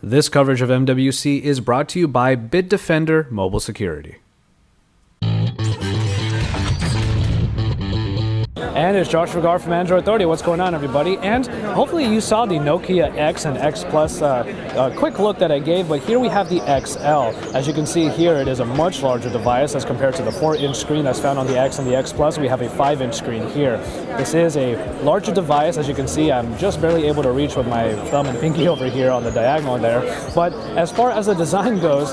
This coverage of MWC is brought to you by Bitdefender Mobile Security. And it's Josh Regar from Android Authority. What's going on, everybody? And hopefully you saw the Nokia X and X Plus quick look that I gave, but here we have the XL. As you can see here, it is a much larger device as compared to the 4-inch screen that's found on the X and the X Plus. We have a 5-inch screen here. This is a larger device. As you can see, I'm just barely able to reach with my thumb and pinky over here on the diagonal there. But as far as the design goes,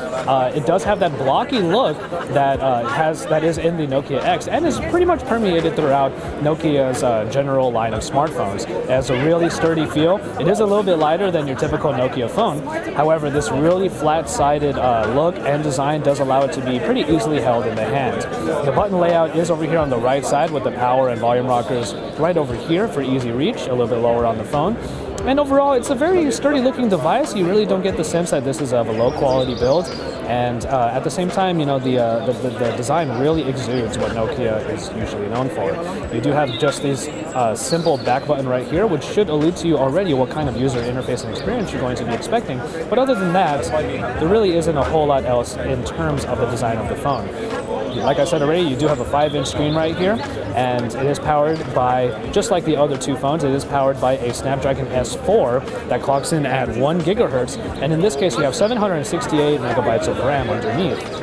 it does have that blocky look that is in the Nokia X and is pretty much permeated throughout Nokia's general line of smartphones. It has a really sturdy feel. It is a little bit lighter than your typical Nokia phone. However, this really flat-sided look and design does allow it to be pretty easily held in the hand. The button layout is over here on the right side with the power and volume rockers right over here for easy reach, a little bit lower on the phone. And overall, it's a very sturdy-looking device. You really don't get the sense that this is of a low-quality build. And at the same time, you know, the design really exudes what Nokia is usually known for. You do have just this simple back button right here, which should allude to you already what kind of user interface and experience you're going to be expecting. But other than that, there really isn't a whole lot else in terms of the design of the phone. Like I said already, you do have a 5-inch screen right here, and it is powered by, just like the other two phones, it is powered by a Snapdragon S4 that clocks in at 1 gigahertz, and in this case we have 768 megabytes of RAM underneath.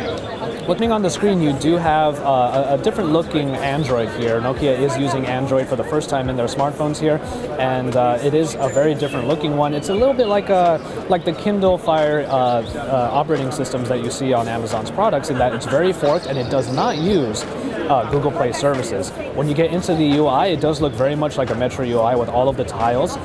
Looking on the screen, you do have a different looking Android here. Nokia is using Android for the first time in their smartphones here, and it is a very different looking one. It's a little bit like the Kindle Fire operating systems that you see on Amazon's products, in that it's very forked and it does not use Google Play services. When you get into the UI, it does look very much like a Metro UI with all of the tiles,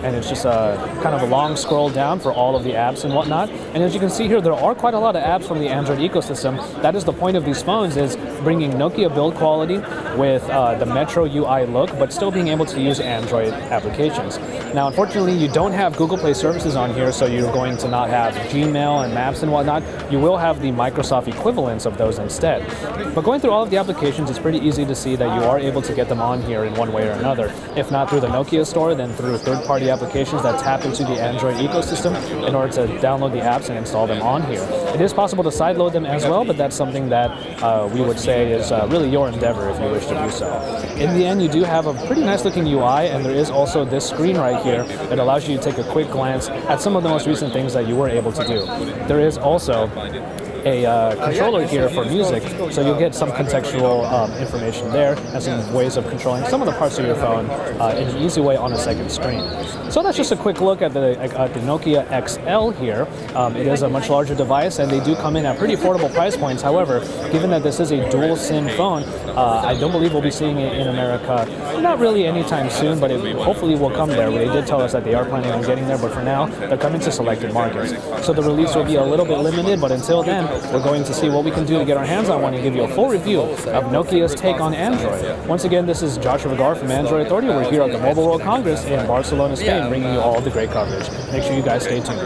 and it's just kind of a long scroll down for all of the apps and whatnot. And as you can see here, there are quite a lot of apps from the Android ecosystem. That is the point of these phones, is bringing Nokia build quality with the Metro UI look, but still being able to use Android applications. Now, unfortunately, you don't have Google Play services on here, so you're going to not have Gmail and Maps and whatnot. You will have the Microsoft equivalents of those instead. But going through all of the applications, it's pretty easy to see that you are able to get them on here in one way or another. If not through the Nokia store, then through third-party applications that tap into the Android ecosystem in order to download the apps and install them on here. It is possible to sideload them as well, but that's something that we would say is really your endeavor if you wish to do so. In the end, you do have a pretty nice looking UI, and there is also this screen right here that allows you to take a quick glance at some of the most recent things that you were able to do. There is also a controller here for music, so you'll get some contextual information there and some ways of controlling some of the parts of your phone in an easy way on a second screen. So that's just a quick look at the Nokia XL here. It is a much larger device, and they do come in at pretty affordable price points. However, given that this is a dual SIM phone, I don't believe we'll be seeing it in America, not really anytime soon, but it hopefully will come there. They did tell us that they are planning on getting there, but for now, they're coming to selected markets. So the release will be a little bit limited, but until then, we're going to see what we can do to get our hands on one and give you a full review of Nokia's take on Android. Once again, this is Josh Regar from Android Authority. We're here at the Mobile World Congress in Barcelona, Spain, bringing you all the great coverage. Make sure you guys stay tuned.